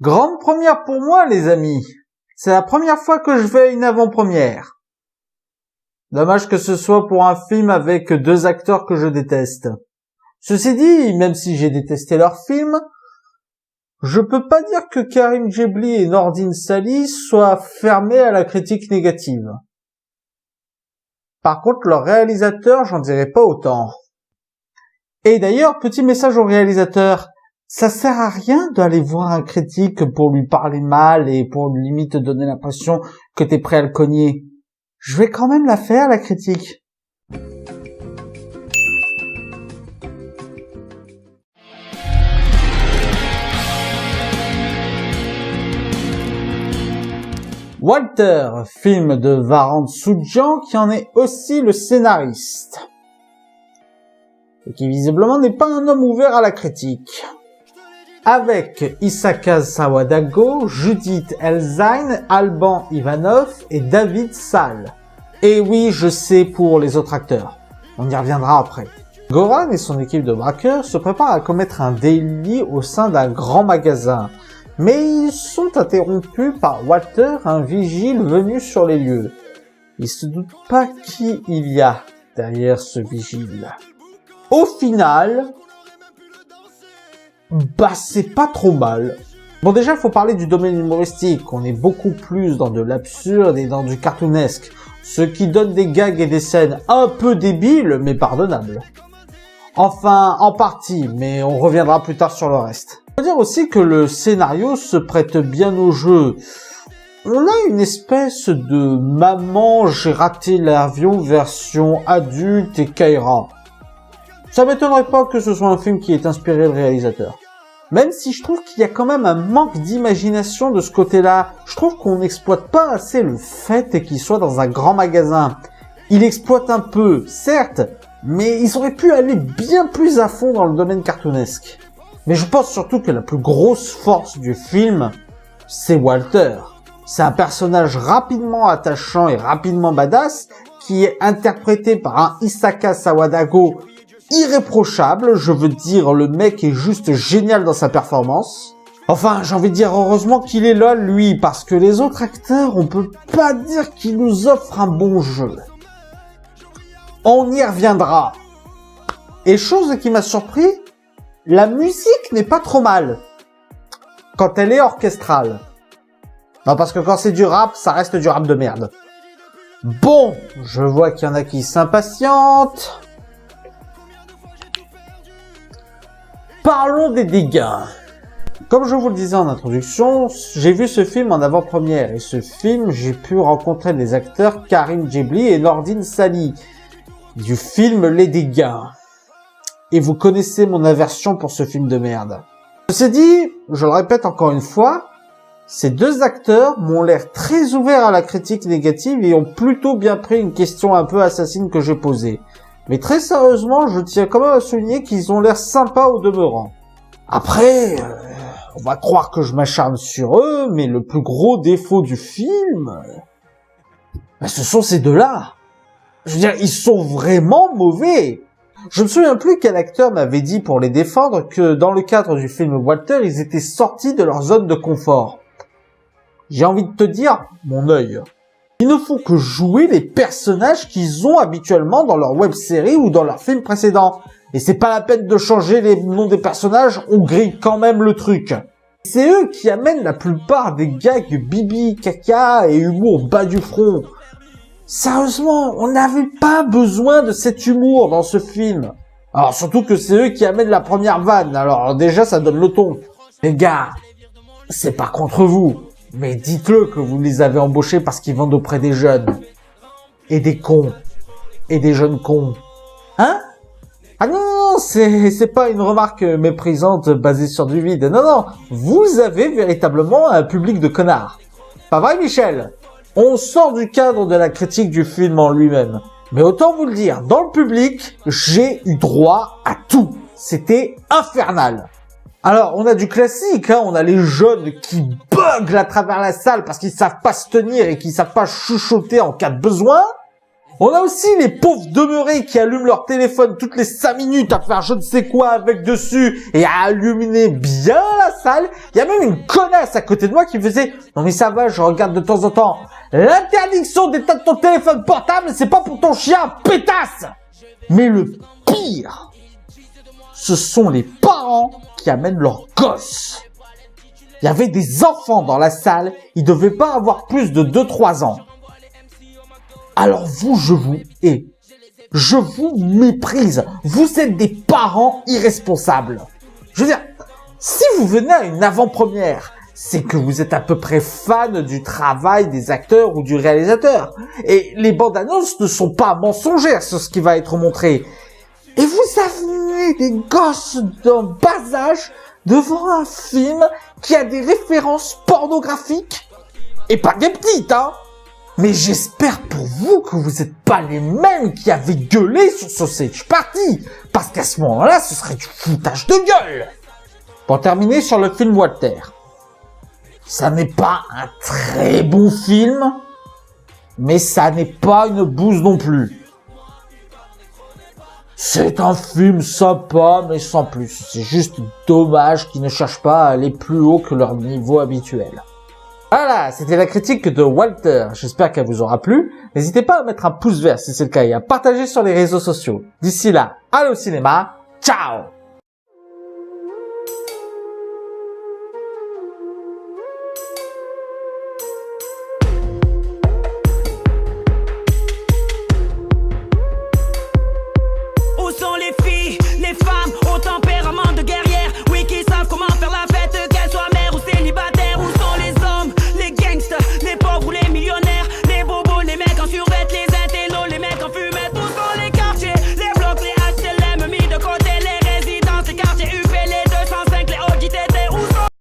Grande première pour moi, les amis. C'est la première fois que je vais à une avant-première. Dommage que ce soit pour un film avec 2 acteurs que je déteste. Ceci dit, même si j'ai détesté leur film, je peux pas dire que Karim Djebli et Nordine Sali soient fermés à la critique négative. Par contre, leur réalisateur, j'en dirais pas autant. Et d'ailleurs, petit message au réalisateur, ça sert à rien d'aller voir un critique pour lui parler mal et pour limite te donner l'impression que t'es prêt à le cogner. Je vais quand même la faire, la critique. Walter, film de Varan Soudjian, qui en est aussi le scénariste. Et qui visiblement n'est pas un homme ouvert à la critique. Avec Issaka Sawadago, Judith Elzain, Alban Ivanov et David Sall. Et oui, je sais pour les autres acteurs. On y reviendra après. Goran et son équipe de braqueurs se préparent à commettre un délit au sein d'un grand magasin. Mais ils sont interrompus par Walter, un vigile venu sur les lieux. Ils se doutent pas qui il y a derrière ce vigile. Au final, c'est pas trop mal. Bon, déjà, il faut parler du domaine humoristique. On est beaucoup plus dans de l'absurde et dans du cartoonesque. Ce qui donne des gags et des scènes un peu débiles, mais pardonnables. Enfin, en partie, mais on reviendra plus tard sur le reste. On peut dire aussi que le scénario se prête bien au jeu. On a une espèce de maman, j'ai raté l'avion version adulte et Kaira. Ça m'étonnerait pas que ce soit un film qui ait inspiré le réalisateur. Même si je trouve qu'il y a quand même un manque d'imagination de ce côté-là. Je trouve qu'on n'exploite pas assez le fait qu'il soit dans un grand magasin. Il exploite un peu, certes, mais ils auraient pu aller bien plus à fond dans le domaine cartoonesque. Mais je pense surtout que la plus grosse force du film, c'est Walter. C'est un personnage rapidement attachant et rapidement badass qui est interprété par un Issaka Sawadago irréprochable. Je veux dire, le mec est juste génial dans sa performance. Enfin, j'ai envie de dire heureusement qu'il est là, lui, parce que les autres acteurs, on peut pas dire qu'ils nous offrent un bon jeu. On y reviendra. Et chose qui m'a surpris, la musique n'est pas trop mal. Quand elle est orchestrale. Non, parce que quand c'est du rap, ça reste du rap de merde. Bon, je vois qu'il y en a qui s'impatientent. Parlons des dégâts. Comme je vous le disais en introduction, j'ai vu ce film en avant-première. Et ce film, j'ai pu rencontrer les acteurs Karim Djebli et Nordine Sali du film Les Dégâts. Et vous connaissez mon aversion pour ce film de merde. Ceci dit, je le répète encore une fois, ces 2 acteurs m'ont l'air très ouverts à la critique négative et ont plutôt bien pris une question un peu assassine que j'ai posée. Mais très sérieusement, je tiens quand même à souligner qu'ils ont l'air sympas au demeurant. Après, on va croire que je m'acharne sur eux, mais le plus gros défaut du film, ce sont ces 2-là. Je veux dire, ils sont vraiment mauvais. Je me souviens plus quel acteur m'avait dit pour les défendre que dans le cadre du film Walter, ils étaient sortis de leur zone de confort. J'ai envie de te dire, mon œil. Ils ne font que jouer les personnages qu'ils ont habituellement dans leur web-série ou dans leurs films précédents. Et c'est pas la peine de changer les noms des personnages, on grille quand même le truc. C'est eux qui amènent la plupart des gags bibi, caca et humour bas du front. Sérieusement, on n'avait pas besoin de cet humour dans ce film. Alors surtout que c'est eux qui amènent la première vanne, alors déjà ça donne le ton. Les gars, c'est pas contre vous, mais dites-le que vous les avez embauchés parce qu'ils vendent auprès des jeunes. Et des cons. Et des jeunes cons. Hein? Ah non, c'est pas une remarque méprisante basée sur du vide. Non, non, vous avez véritablement un public de connards. Pas vrai, Michel? On sort du cadre de la critique du film en lui-même. Mais autant vous le dire, dans le public, j'ai eu droit à tout. C'était infernal. Alors, on a du classique, hein, on a les jeunes qui buglent à travers la salle parce qu'ils savent pas se tenir et qu'ils savent pas chuchoter en cas de besoin. On a aussi les pauvres demeurés qui allument leur téléphone toutes les 5 minutes à faire je ne sais quoi avec dessus et à illuminer bien la salle. Il y a même une connasse à côté de moi qui me faisait « Non mais ça va, je regarde de temps en temps. L'interdiction d'éteindre ton téléphone portable, c'est pas pour ton chien, pétasse !» Mais le pire, ce sont les parents qui amènent leurs gosses. Il y avait des enfants dans la salle, ils devaient pas avoir plus de 2-3 ans. Alors vous, je vous hais. Je vous méprise. Vous êtes des parents irresponsables. Je veux dire, si vous venez à une avant-première, c'est que vous êtes à peu près fan du travail des acteurs ou du réalisateur. Et les bandes annonces ne sont pas mensongères sur ce qui va être montré. Et vous amenez des gosses d'un bas âge devant un film qui a des références pornographiques. Et pas des petites, hein. Mais j'espère pour vous que vous n'êtes pas les mêmes qui avaient gueulé sur Sausage Party, parce qu'à ce moment-là, ce serait du foutage de gueule. Pour terminer sur le film Walter, ça n'est pas un très bon film, mais ça n'est pas une bouse non plus. C'est un film sympa, mais sans plus. C'est juste dommage qu'ils ne cherchent pas à aller plus haut que leur niveau habituel. Voilà, c'était la critique de Walter. J'espère qu'elle vous aura plu. N'hésitez pas à mettre un pouce vert si c'est le cas et à partager sur les réseaux sociaux. D'ici là, allez au cinéma. Ciao!